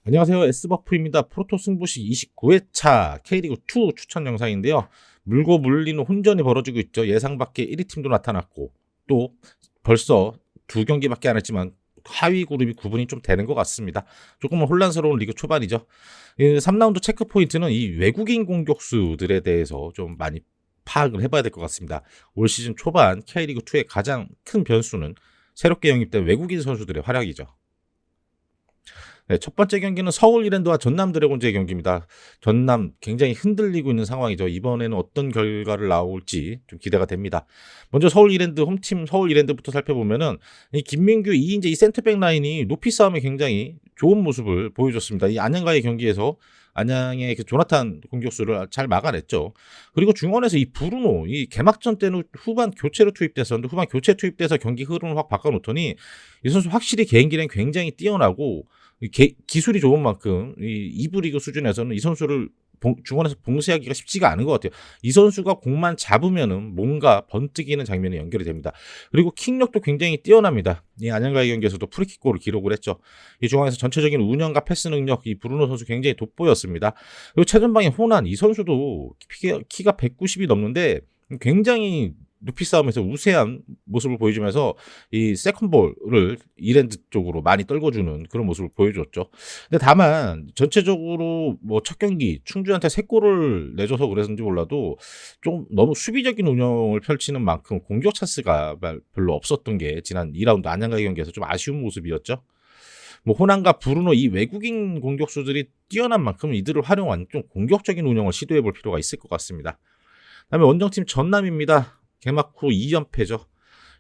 안녕하세요. S버프입니다. 프로토 승부식 29회차 K리그2 추천 영상인데요. 물고 물리는 혼전이 벌어지고 있죠. 예상 밖의 1위 팀도 나타났고 또 벌써 2경기밖에 안 했지만 하위 그룹이 구분이 좀 되는 것 같습니다. 조금은 혼란스러운 리그 초반이죠. 3라운드 체크 포인트는 이 외국인 공격수들에 대해서 좀 많이 파악을 해봐야 될 것 같습니다. 올 시즌 초반 K리그2의 가장 큰 변수는 새롭게 영입된 외국인 선수들의 활약이죠. 네, 첫 번째 경기는 서울 이랜드와 전남 드래곤즈의 경기입니다. 전남 굉장히 흔들리고 있는 상황이죠. 이번에는 어떤 결과를 나올지 좀 기대가 됩니다. 먼저 서울 이랜드 홈팀 서울 이랜드부터 살펴보면은 이 김민규, 이인재 이 센터백 라인이 높이 싸움에 굉장히 좋은 모습을 보여줬습니다. 이 안양과의 경기에서 안양의 그 조나탄 공격수를 잘 막아냈죠. 그리고 중원에서 이 브루노, 이 개막전 때는 후반 교체로 투입됐었는데 후반 교체 투입돼서 경기 흐름을 확 바꿔놓더니 이 선수 확실히 개인기는 굉장히 뛰어나고 기술이 좋은 만큼 이 2부 리그 수준에서는 이 선수를 중원에서 봉쇄하기가 쉽지가 않은 것 같아요. 이 선수가 공만 잡으면은 뭔가 번뜩이는 장면이 연결이 됩니다. 그리고 킥력도 굉장히 뛰어납니다. 이 안양과의 경기에서도 프리킥골을 기록을 했죠. 이 중앙에서 전체적인 운영과 패스 능력, 이 브루노 선수 굉장히 돋보였습니다. 그리고 최전방의 호난, 이 선수도 키가 190이 넘는데 굉장히 높이 싸움에서 우세한 모습을 보여주면서 이 세컨볼을 이랜드 쪽으로 많이 떨궈주는 그런 모습을 보여줬죠. 근데 다만 전체적으로 뭐 첫 경기 충주한테 3골을 내줘서 그랬는지 몰라도 좀 너무 수비적인 운영을 펼치는 만큼 공격 찬스가 별로 없었던 게 지난 2라운드 안양과의 경기에서 좀 아쉬운 모습이었죠. 뭐 호난과 브루노 이 외국인 공격수들이 뛰어난 만큼 이들을 활용한 좀 공격적인 운영을 시도해 볼 필요가 있을 것 같습니다. 그다음에 원정팀 전남입니다. 개막 후 2연패죠.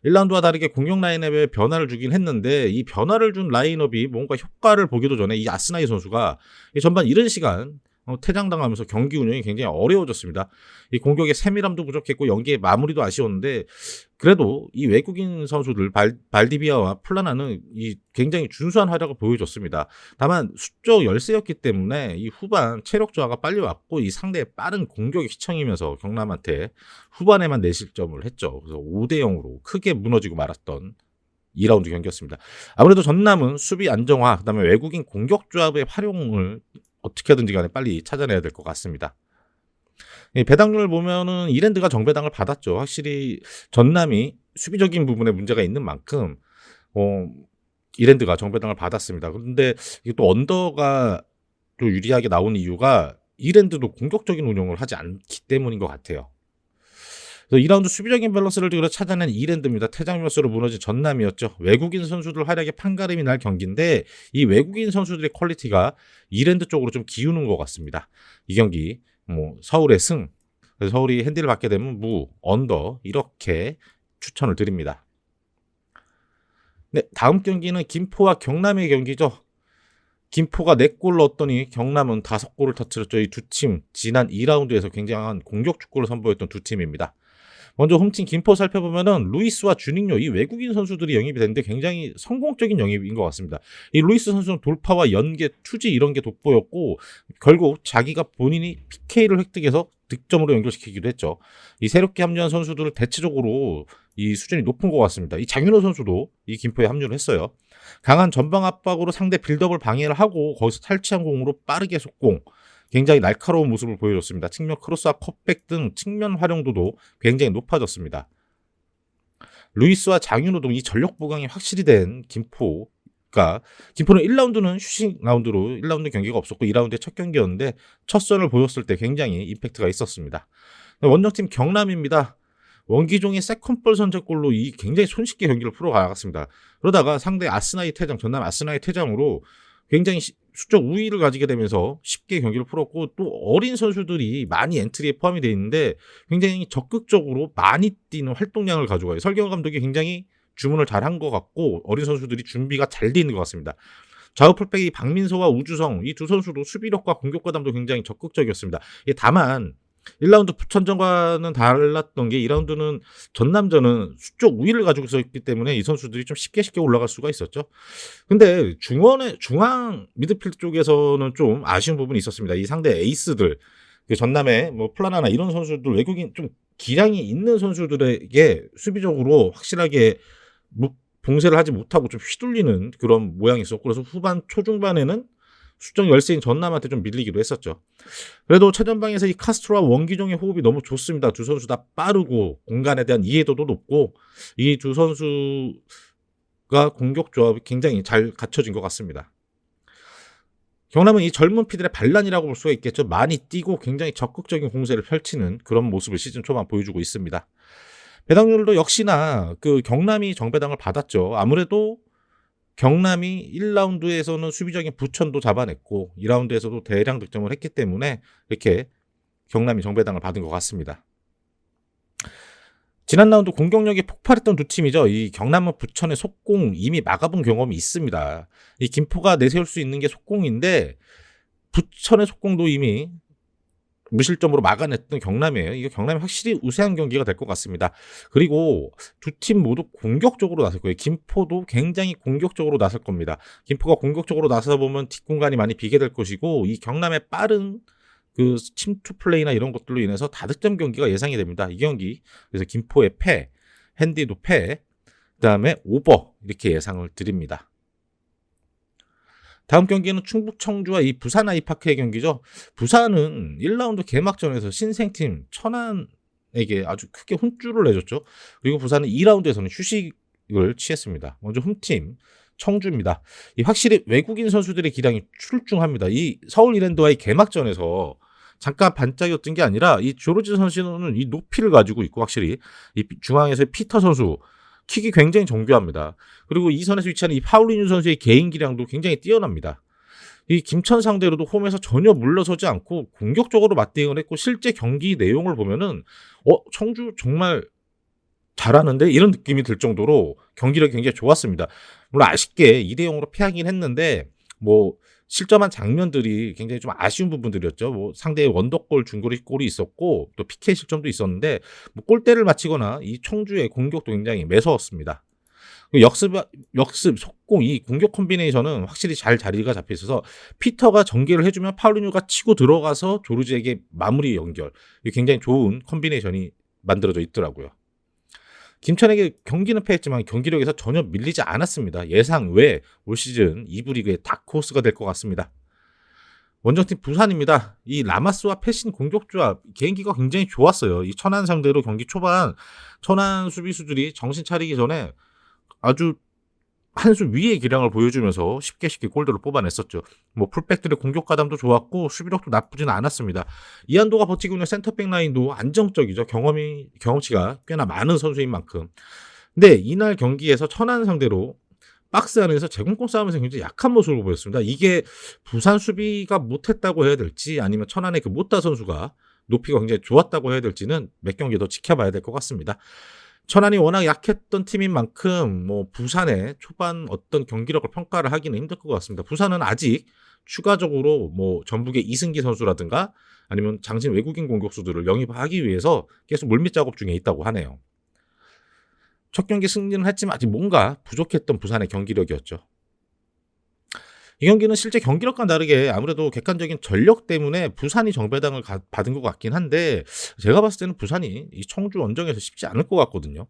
1라운드와 다르게 공격 라인업에 변화를 주긴 했는데 이 변화를 준 라인업이 뭔가 효과를 보기도 전에 이 아스나이 선수가 전반 이른 시간 퇴장당하면서 경기 운영이 굉장히 어려워졌습니다. 이 공격의 세밀함도 부족했고 연기의 마무리도 아쉬웠는데 그래도 이 외국인 선수들 발디비아와 플라나는 이 굉장히 준수한 활약을 보여줬습니다. 다만 수적 열세였기 때문에 이 후반 체력 저하가 빨리 왔고 이 상대의 빠른 공격이 휘청이면서 경남한테 후반에만 4실점을 했죠. 그래서 5대0으로 크게 무너지고 말았던 2라운드 경기였습니다. 아무래도 전남은 수비 안정화, 그다음에 외국인 공격 조합의 활용을 어떻게든지 간에 빨리 찾아내야 될 것 같습니다. 배당률을 보면은 이랜드가 정배당을 받았죠. 확실히 전남이 수비적인 부분에 문제가 있는 만큼 이랜드가 정배당을 받았습니다. 그런데 이게 또 언더가 또 유리하게 나온 이유가 이랜드도 공격적인 운영을 하지 않기 때문인 것 같아요. 그래서 2라운드 수비적인 밸런스를 찾아낸 이랜드입니다. 퇴장면서로 무너진 전남이었죠. 외국인 선수들 활약에 판가름이 날 경기인데 이 외국인 선수들의 퀄리티가 이랜드 쪽으로 좀 기우는 것 같습니다. 이 경기 뭐 서울의 승, 그래서 서울이 핸디를 받게 되면 무, 언더 이렇게 추천을 드립니다. 네, 다음 경기는 김포와 경남의 경기죠. 김포가 4골 넣었더니 경남은 5골을 터뜨렸죠. 이 두 팀 지난 2라운드에서 굉장한 공격 축구를 선보였던 두 팀입니다. 먼저 홈팀 김포 살펴보면은 루이스와 주닝요 이 외국인 선수들이 영입이 됐는데 굉장히 성공적인 영입인 것 같습니다. 이 루이스 선수는 돌파와 연계, 투지 이런 게 돋보였고 결국 자기가 본인이 PK를 획득해서 득점으로 연결시키기도 했죠. 이 새롭게 합류한 선수들을 대체적으로 이 수준이 높은 것 같습니다. 이 장윤호 선수도 이 김포에 합류를 했어요. 강한 전방 압박으로 상대 빌드업을 방해를 하고 거기서 탈취한 공으로 빠르게 속공, 굉장히 날카로운 모습을 보여줬습니다. 측면 크로스와 컵백 등 측면 활용도도 굉장히 높아졌습니다. 루이스와 장윤호 등 이 전력 보강이 확실히 된 김포는 1라운드는 휴식 라운드로 1라운드 경기가 없었고 2라운드의 첫 경기였는데 첫 선을 보였을 때 굉장히 임팩트가 있었습니다. 원정팀 경남입니다. 원기종의 세컨볼 선제골로 이 굉장히 손쉽게 경기를 풀어가갔습니다. 그러다가 상대 전남 아스나이 퇴장으로 굉장히 수적 우위를 가지게 되면서 쉽게 경기를 풀었고 또 어린 선수들이 많이 엔트리에 포함이 되어 있는데 굉장히 적극적으로 많이 뛰는 활동량을 가져가요. 설경 감독이 굉장히 주문을 잘한 것 같고 어린 선수들이 준비가 잘 돼 있는 것 같습니다. 좌우 풀백이 박민서와 우주성 이 두 선수도 수비력과 공격 가담도 굉장히 적극적이었습니다. 다만 1라운드 부천전과는 달랐던 게 2라운드는 전남전은 수적 우위를 가지고 있었기 때문에 이 선수들이 좀 쉽게 올라갈 수가 있었죠. 근데 중앙 미드필드 쪽에서는 좀 아쉬운 부분이 있었습니다. 이 상대 에이스들, 그 전남의 뭐 플라나나 이런 선수들 외국인 좀 기량이 있는 선수들에게 수비적으로 확실하게 봉쇄를 하지 못하고 좀 휘둘리는 그런 모양이 있었고 그래서 후반 초중반에는 수적 열세인 전남한테 좀 밀리기도 했었죠. 그래도 최전방에서 이 카스트로와 원기종의 호흡이 너무 좋습니다. 두 선수 다 빠르고 공간에 대한 이해도도 높고 이 두 선수가 공격 조합이 굉장히 잘 갖춰진 것 같습니다. 경남은 이 젊은 피들의 반란이라고 볼 수가 있겠죠. 많이 뛰고 굉장히 적극적인 공세를 펼치는 그런 모습을 시즌 초반 보여주고 있습니다. 배당률도 역시나 그 경남이 정배당을 받았죠. 아무래도 경남이 1라운드에서는 수비적인 부천도 잡아냈고 2라운드에서도 대량 득점을 했기 때문에 이렇게 경남이 정배당을 받은 것 같습니다. 지난 라운드 공격력이 폭발했던 두 팀이죠. 이 경남은 부천의 속공 이미 막아본 경험이 있습니다. 이 김포가 내세울 수 있는 게 속공인데 부천의 속공도 이미 무실점으로 막아냈던 경남이에요. 이게 경남이 확실히 우세한 경기가 될 것 같습니다. 그리고 두 팀 모두 공격적으로 나설 거예요. 김포도 굉장히 공격적으로 나설 겁니다. 김포가 공격적으로 나서 보면 뒷공간이 많이 비게 될 것이고 이 경남의 빠른 그 침투 플레이나 이런 것들로 인해서 다득점 경기가 예상이 됩니다. 이 경기 그래서 김포의 패, 핸디도 패, 그다음에 오버 이렇게 예상을 드립니다. 다음 경기는 충북 청주와 이 부산 아이파크의 경기죠. 부산은 1라운드 개막전에서 신생팀 천안에게 아주 크게 혼쭐을 내줬죠. 그리고 부산은 2라운드에서는 휴식을 취했습니다. 먼저 홈팀 청주입니다. 이 확실히 외국인 선수들의 기량이 출중합니다. 이 서울 이랜드와의 개막전에서 잠깐 반짝였던 게 아니라 이 조르지 선수는 이 높이를 가지고 있고 확실히 이 중앙에서의 피터 선수 킥이 굉장히 정교합니다. 그리고 이 선에서 위치하는 이 파울리뉴 선수의 개인 기량도 굉장히 뛰어납니다. 이 김천 상대로도 홈에서 전혀 물러서지 않고 공격적으로 맞대응을 했고 실제 경기 내용을 보면은 청주 정말 잘하는데 이런 느낌이 들 정도로 경기력이 굉장히 좋았습니다. 물론 아쉽게 2대0으로 패하긴 했는데 뭐 실점한 장면들이 굉장히 좀 아쉬운 부분들이었죠. 뭐 상대의 원더골 중거리 골이 있었고 또 PK 실점도 있었는데 뭐 골대를 맞히거나 이 청주의 공격도 굉장히 매서웠습니다. 역습, 속공 이 공격 콤비네이션은 확실히 잘 자리가 잡혀 있어서 피터가 전개를 해주면 파울리뉴가 치고 들어가서 조르지에게 마무리 연결. 이 굉장히 좋은 콤비네이션이 만들어져 있더라고요. 김천에게 경기는 패했지만 경기력에서 전혀 밀리지 않았습니다. 예상 외 올 시즌 2부 리그의 다크호스가 될 것 같습니다. 원정팀 부산입니다. 이 라마스와 패신 공격조합 개인기가 굉장히 좋았어요. 이 천안 상대로 경기 초반 천안 수비수들이 정신 차리기 전에 아주 한 수 위의 기량을 보여주면서 쉽게 골들을 뽑아냈었죠. 뭐 풀백들의 공격 가담도 좋았고 수비력도 나쁘지는 않았습니다. 이한도가 버티고 있는 센터백 라인도 안정적이죠. 경험치가 꽤나 많은 선수인 만큼. 근데 이날 경기에서 천안 상대로 박스 안에서 제공권 싸움에서 굉장히 약한 모습을 보였습니다. 이게 부산 수비가 못했다고 해야 될지 아니면 천안의 그 모타 선수가 높이가 굉장히 좋았다고 해야 될지는 몇 경기 더 지켜봐야 될 것 같습니다. 천안이 워낙 약했던 팀인 만큼 뭐 부산의 초반 어떤 경기력을 평가를 하기는 힘들 것 같습니다. 부산은 아직 추가적으로 뭐 전북의 이승기 선수라든가 아니면 장신 외국인 공격수들을 영입하기 위해서 계속 물밑 작업 중에 있다고 하네요. 첫 경기 승리는 했지만 아직 뭔가 부족했던 부산의 경기력이었죠. 이 경기는 실제 경기력과 다르게 아무래도 객관적인 전력 때문에 부산이 정배당을 받은 것 같긴 한데 제가 봤을 때는 부산이 이 청주 원정에서 쉽지 않을 것 같거든요.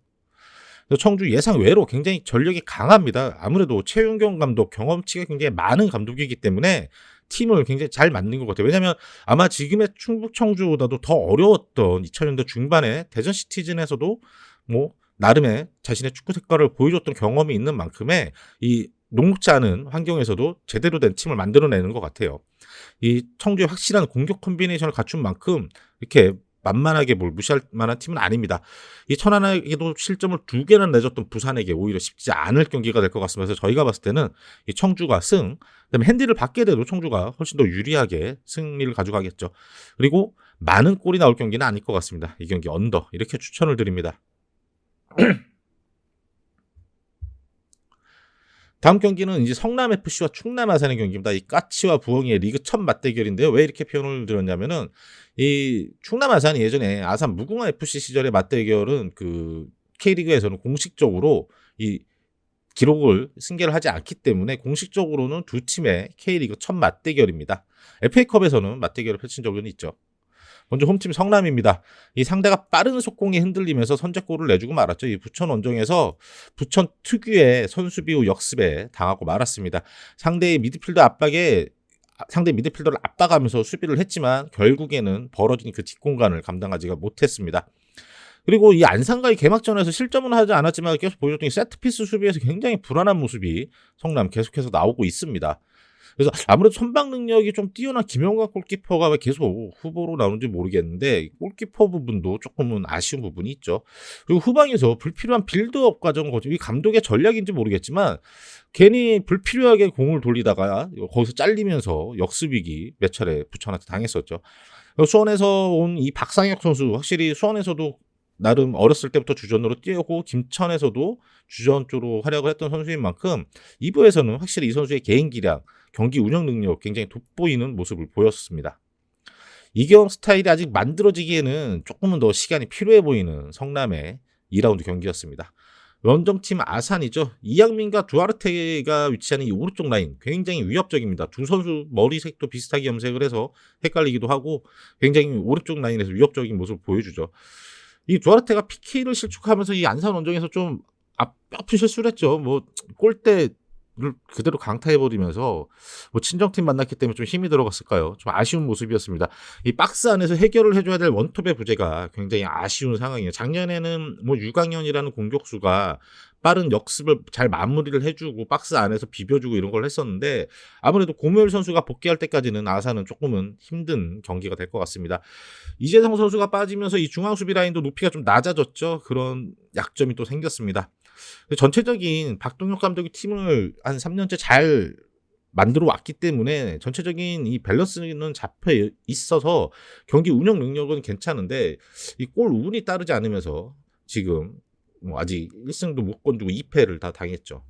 그래서 청주 예상 외로 굉장히 전력이 강합니다. 아무래도 최윤경 감독 경험치가 굉장히 많은 감독이기 때문에 팀을 굉장히 잘 만든 것 같아요. 왜냐하면 아마 지금의 충북 청주보다도 더 어려웠던 2000년대 중반에 대전 시티즌에서도 뭐 나름의 자신의 축구 색깔을 보여줬던 경험이 있는 만큼의 이 녹록지 않은 환경에서도 제대로 된 팀을 만들어내는 것 같아요. 이 청주의 확실한 공격 콤비네이션을 갖춘 만큼 이렇게 만만하게 뭘 무시할 만한 팀은 아닙니다. 이 천안에게도 실점을 2개나 내줬던 부산에게 오히려 쉽지 않을 경기가 될 것 같습니다. 그래서 저희가 봤을 때는 이 청주가 승, 그다음에 핸디를 받게 돼도 청주가 훨씬 더 유리하게 승리를 가져가겠죠. 그리고 많은 골이 나올 경기는 아닐 것 같습니다. 이 경기 언더 이렇게 추천을 드립니다. 다음 경기는 이제 성남FC와 충남 아산의 경기입니다. 이 까치와 부엉이의 리그 첫 맞대결인데요. 왜 이렇게 표현을 드렸냐면은 이 충남 아산이 예전에 아산 무궁화 FC 시절의 맞대결은 그 K리그에서는 공식적으로 이 기록을 승계를 하지 않기 때문에 공식적으로는 두 팀의 K리그 첫 맞대결입니다. FA컵에서는 맞대결을 펼친 적은 있죠. 먼저 홈팀 성남입니다. 이 상대가 빠른 속공에 흔들리면서 선제골을 내주고 말았죠. 이 부천 원정에서 부천 특유의 선수비 후 역습에 당하고 말았습니다. 상대의 미드필더 압박에 상대 미드필더를 압박하면서 수비를 했지만 결국에는 벌어진 그 뒷공간을 감당하지가 못했습니다. 그리고 이 안산과의 개막전에서 실점은 하지 않았지만 계속 보여줬던 이 세트피스 수비에서 굉장히 불안한 모습이 성남 계속해서 나오고 있습니다. 그래서 아무래도 선방 능력이 좀 뛰어난 김영관 골키퍼가 왜 계속 후보로 나오는지 모르겠는데 골키퍼 부분도 조금은 아쉬운 부분이 있죠. 그리고 후방에서 불필요한 빌드업 과정, 이 감독의 전략인지 모르겠지만 괜히 불필요하게 공을 돌리다가 거기서 잘리면서 역습위기 몇 차례 부천한테 당했었죠. 수원에서 온 이 박상혁 선수, 확실히 수원에서도 나름 어렸을 때부터 주전으로 뛰었고 김천에서도 주전 쪽으로 활약을 했던 선수인 만큼 2부에서는 확실히 이 선수의 개인 기량, 경기 운영 능력 굉장히 돋보이는 모습을 보였습니다. 이경 스타일이 아직 만들어지기에는 조금은 더 시간이 필요해 보이는 성남의 2라운드 경기였습니다. 원정팀 아산이죠. 이양민과 두아르테가 위치하는 이 오른쪽 라인 굉장히 위협적입니다. 두 선수 머리색도 비슷하게 염색을 해서 헷갈리기도 하고 굉장히 오른쪽 라인에서 위협적인 모습을 보여주죠. 이 두아르테가 PK를 실축하면서 이 안산 원정에서 좀 아픈 실수를 했죠. 뭐 골대를 그대로 강타해버리면서 뭐 친정팀 만났기 때문에 좀 힘이 들어갔을까요? 좀 아쉬운 모습이었습니다. 이 박스 안에서 해결을 해줘야 될 원톱의 부재가 굉장히 아쉬운 상황이에요. 작년에는 뭐 유강현이라는 공격수가 빠른 역습을 잘 마무리를 해주고 박스 안에서 비벼주고 이런 걸 했었는데 아무래도 고무열 선수가 복귀할 때까지는 아산은 조금은 힘든 경기가 될 것 같습니다. 이재성 선수가 빠지면서 이 중앙 수비 라인도 높이가 좀 낮아졌죠. 그런 약점이 또 생겼습니다. 전체적인 박동혁 감독이 팀을 한 3년째 잘 만들어 왔기 때문에 전체적인 이 밸런스는 잡혀 있어서 경기 운영 능력은 괜찮은데 이 골 운이 따르지 않으면서 지금 뭐 아직 1승도 못 거두고 2패를 다 당했죠.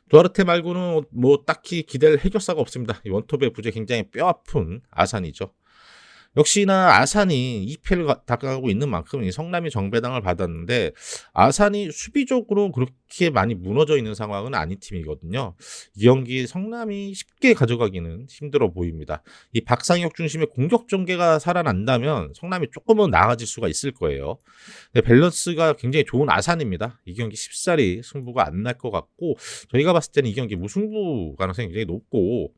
두아르테 말고는 뭐 딱히 기댈 해결사가 없습니다. 이 원톱의 부재 굉장히 뼈아픈 아산이죠. 역시나 아산이 2패를 당하고 있는 만큼 성남이 정배당을 받았는데 아산이 수비적으로 그렇게 많이 무너져 있는 상황은 아닌 팀이거든요. 이 경기 성남이 쉽게 가져가기는 힘들어 보입니다. 이 박상혁 중심의 공격 전개가 살아난다면 성남이 조금은 나아질 수가 있을 거예요. 밸런스가 굉장히 좋은 아산입니다. 이 경기 쉽사리 승부가 안 날 것 같고 저희가 봤을 때는 이 경기 무승부 가능성이 굉장히 높고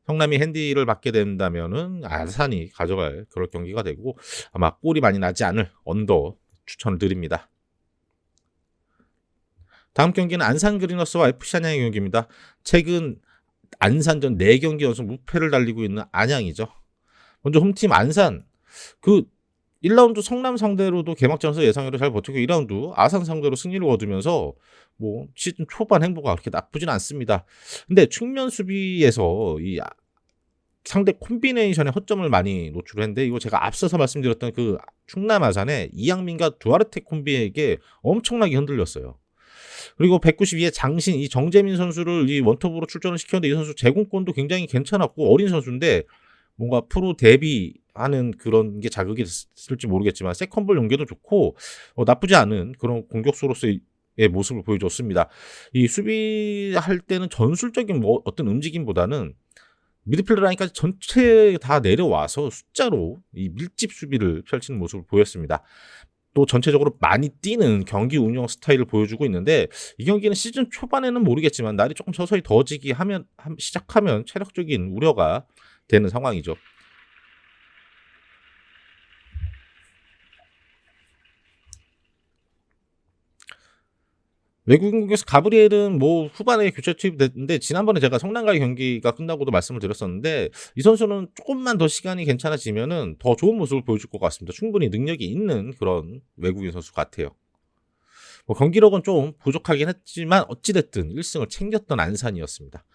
성남이 핸디를 받게 된다면은 아산이 가져갈 그럴 경기가 되고 아마 골이 많이 나지 않을 언더 추천을 드립니다. 다음 경기는 안산 그리너스와 FC 안양의 경기입니다. 최근 안산전 4경기 연속 무패를 달리고 있는 안양이죠. 먼저 홈팀 안산 1라운드 성남 상대로도 개막전에서 예상외로 잘 버티고 2라운드 아산 상대로 승리를 거두면서 뭐 시즌 초반 행보가 그렇게 나쁘진 않습니다. 근데 측면 수비에서 이 상대 콤비네이션에 허점을 많이 노출했는데 이거 제가 앞서서 말씀드렸던 그 충남 아산의 이양민과 두아르테 콤비에게 엄청나게 흔들렸어요. 그리고 192의 장신 이 정재민 선수를 이 원톱으로 출전을 시켰는데 이 선수 제공권도 굉장히 괜찮았고 어린 선수인데 뭔가 프로 데뷔하는 그런 게 자극이 됐을지 모르겠지만 세컨볼 연계도 좋고 나쁘지 않은 그런 공격수로서의 모습을 보여줬습니다. 이 수비할 때는 전술적인 어떤 움직임보다는 미드필더 라인까지 전체 다 내려와서 숫자로 이 밀집 수비를 펼치는 모습을 보였습니다. 또 전체적으로 많이 뛰는 경기 운영 스타일을 보여주고 있는데 이 경기는 시즌 초반에는 모르겠지만 날이 조금 서서히 더워지기 시작하면 체력적인 우려가 되는 상황이죠. 외국인 공격수 가브리엘은 뭐 후반에 교체 투입됐는데 지난번에 제가 성남과의 경기가 끝나고도 말씀을 드렸었는데 이 선수는 조금만 더 시간이 괜찮아지면은 더 좋은 모습을 보여줄 것 같습니다. 충분히 능력이 있는 그런 외국인 선수 같아요. 뭐 경기력은 좀 부족하긴 했지만 어찌됐든 1승을 챙겼던 안산이었습니다.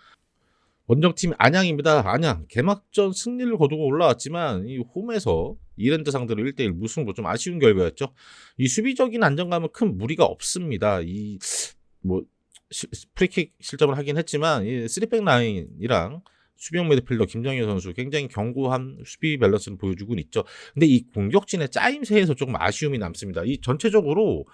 원정팀 안양입니다. 안양 개막전 승리를 거두고 올라왔지만 이 홈에서 이랜드 상대로 1대1 무승부 좀 아쉬운 결과였죠. 이 수비적인 안정감은 큰 무리가 없습니다. 이 뭐 프리킥 실점을 하긴 했지만 이 3백 라인이랑 수비형 미드필더 김정현 선수 굉장히 견고한 수비 밸런스를 보여주고 있죠. 근데 이 공격진의 짜임새에서 조금 아쉬움이 남습니다. 이 전체적으로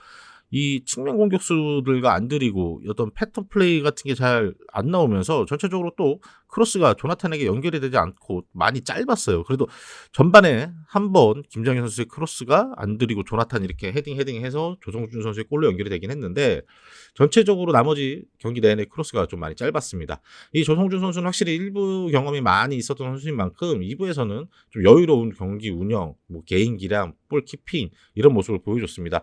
이 측면 공격수들과 안 들이고 어떤 패턴 플레이 같은 게 잘 안 나오면서 전체적으로 또 크로스가 조나탄에게 연결이 되지 않고 많이 짧았어요. 그래도 전반에 한 번 김정현 선수의 크로스가 안 들이고 조나탄 이렇게 헤딩해서 조성준 선수의 골로 연결이 되긴 했는데 전체적으로 나머지 경기 내내 크로스가 좀 많이 짧았습니다. 이 조성준 선수는 확실히 1부 경험이 많이 있었던 선수인 만큼 2부에서는 좀 여유로운 경기 운영, 뭐 개인 기량, 볼 키핑 이런 모습을 보여줬습니다.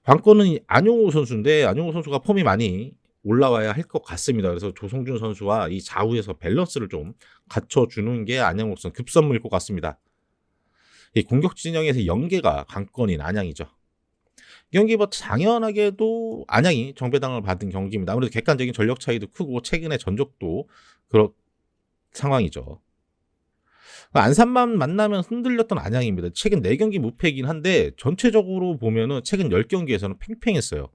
관건은 안용호 선수인데 안용호 선수가 폼이 많이 올라와야 할 것 같습니다. 그래서 조성준 선수와 이 좌우에서 밸런스를 좀 갖춰주는 게 안양호 선수 급선무일 것 같습니다. 이 공격 진영에서 연계가 관건인 안양이죠. 이 경기 뭐 당연하게도 안양이 정배당을 받은 경기입니다. 아무래도 객관적인 전력 차이도 크고 최근의 전적도 그런 상황이죠. 안산만 만나면 흔들렸던 안양입니다. 최근 4경기 무패이긴 한데 전체적으로 보면은 최근 10경기에서는 팽팽했어요.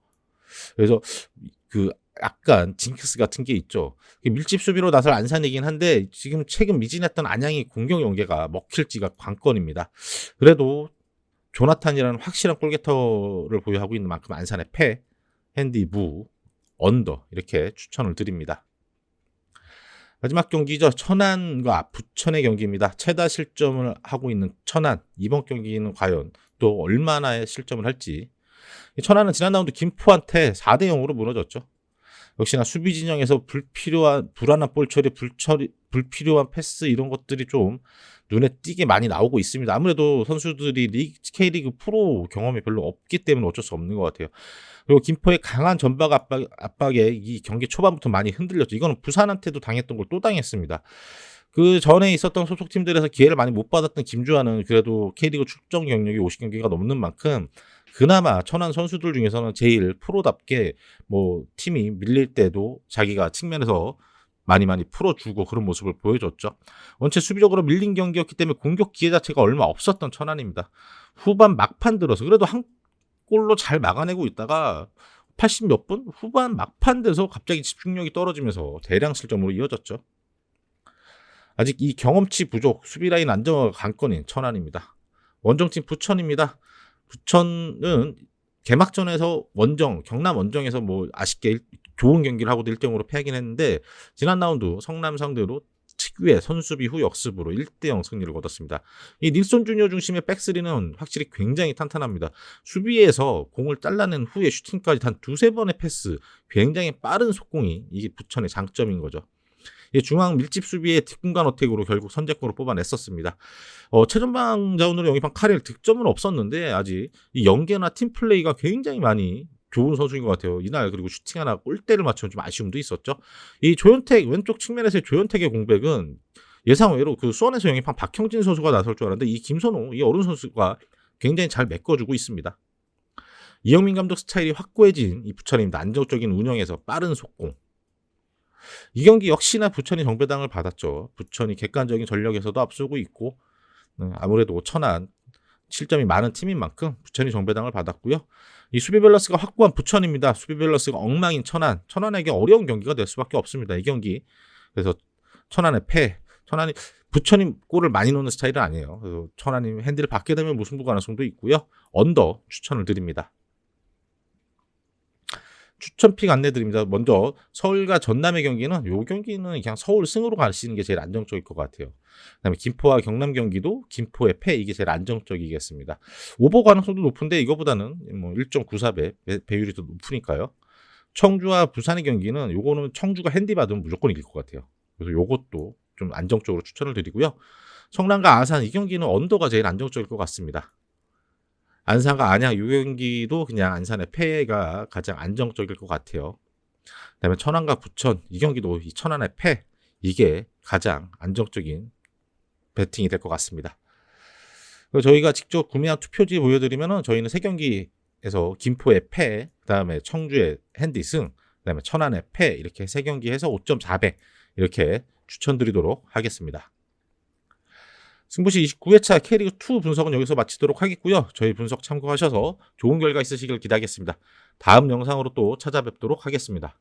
그래서 그 약간 징크스 같은 게 있죠. 밀집 수비로 나설 안산이긴 한데 지금 최근 미진했던 안양이 공격 연계가 먹힐지가 관건입니다. 그래도 조나탄이라는 확실한 골게터를 보유하고 있는 만큼 안산의 패, 핸디, 무, 언더 이렇게 추천을 드립니다. 마지막 경기죠. 천안과 부천의 경기입니다. 최다 실점을 하고 있는 천안. 이번 경기는 과연 또 얼마나의 실점을 할지. 천안은 지난 라운드 김포한테 4대0으로 무너졌죠. 역시나 수비 진영에서 불안한 볼 처리, 불필요한 패스 이런 것들이 좀 눈에 띄게 많이 나오고 있습니다. 아무래도 선수들이 K리그 프로 경험이 별로 없기 때문에 어쩔 수 없는 것 같아요. 그리고 김포의 강한 전방 압박에 이 경기 초반부터 많이 흔들렸죠. 이거는 부산한테도 당했던 걸 또 당했습니다. 그 전에 있었던 소속팀들에서 기회를 많이 못 받았던 김주환은 그래도 K리그 출전 경력이 50경기가 넘는 만큼 그나마 천안 선수들 중에서는 제일 프로답게 뭐 팀이 밀릴 때도 자기가 측면에서 많이 풀어주고 그런 모습을 보여줬죠. 원체 수비적으로 밀린 경기였기 때문에 공격 기회 자체가 얼마 없었던 천안입니다. 후반 막판 들어서 그래도 한 골로 잘 막아내고 있다가 80 몇 분? 후반 막판 돼서 갑자기 집중력이 떨어지면서 대량 실점으로 이어졌죠. 아직 이 경험치 부족, 수비라인 안정화가 관건인 천안입니다. 원정팀 부천입니다. 부천은 개막전에서 경남 원정에서 뭐 아쉽게 좋은 경기를 하고도 1대0으로 패하긴 했는데 지난 라운드 성남 상대로 특유의 선수비 후 역습으로 1대0 승리를 거뒀습니다. 이 닐손 주니어 중심의 백스리는 확실히 굉장히 탄탄합니다. 수비에서 공을 잘라낸 후에 슈팅까지 단 2-3번의 패스, 굉장히 빠른 속공이 이게 부천의 장점인 거죠. 중앙 밀집 수비의 뒷공간 어택으로 결국 선제골을 뽑아냈었습니다. 최전방 자원으로 영입한 카렐 득점은 없었는데 아직 이 연계나 팀 플레이가 굉장히 많이 좋은 선수인 것 같아요. 이날 그리고 슈팅 하나 골대를 맞추는 좀 아쉬움도 있었죠. 이 조현택 왼쪽 측면에서의 조현택의 공백은 예상외로 그 수원에서 영입한 박형진 선수가 나설 줄 알았는데 이 김선호 이 어른 선수가 굉장히 잘 메꿔주고 있습니다. 이영민 감독 스타일이 확고해진 이 부천입니다. 안정적인 운영에서 빠른 속공. 이 경기 역시나 부천이 정배당을 받았죠. 부천이 객관적인 전력에서도 앞서고 있고 아무래도 천안 실점이 많은 팀인 만큼 부천이 정배당을 받았고요. 이 수비 밸런스가 확고한 부천입니다. 수비 밸런스가 엉망인 천안에게 어려운 경기가 될 수밖에 없습니다. 이 경기. 그래서 천안의 패. 부천이 골을 많이 넣는 스타일은 아니에요. 그래서 천안이 핸디를 받게 되면 무승부 가능성도 있고요. 언더 추천을 드립니다. 추천픽 안내드립니다. 먼저 서울과 전남의 경기는 이 경기는 그냥 서울 승으로 가시는 게 제일 안정적일 것 같아요. 그다음에 김포와 경남 경기도 김포의 패 이게 제일 안정적이겠습니다. 오버 가능성도 높은데 이거보다는 뭐 1.94배 배율이 더 높으니까요. 청주와 부산의 경기는 요거는 청주가 핸디 받으면 무조건 이길 것 같아요. 그래서 요것도 좀 안정적으로 추천을 드리고요. 성남과 아산 이 경기는 언더가 제일 안정적일 것 같습니다. 안산과 안양 이 경기도 그냥 안산의 패가 가장 안정적일 것 같아요. 그다음에 천안과 부천 이 경기도 이 천안의 패 이게 가장 안정적인 배팅이 될 것 같습니다. 저희가 직접 구매한 투표지 보여드리면은 저희는 3경기에서 김포의 패, 그다음에 청주의 핸디 승, 그다음에 천안의 패 이렇게 3경기 해서 5.4배 이렇게 추천드리도록 하겠습니다. 승부시 29회차 K리그2 분석은 여기서 마치도록 하겠고요. 저희 분석 참고하셔서 좋은 결과 있으시길 기대하겠습니다. 다음 영상으로 또 찾아뵙도록 하겠습니다.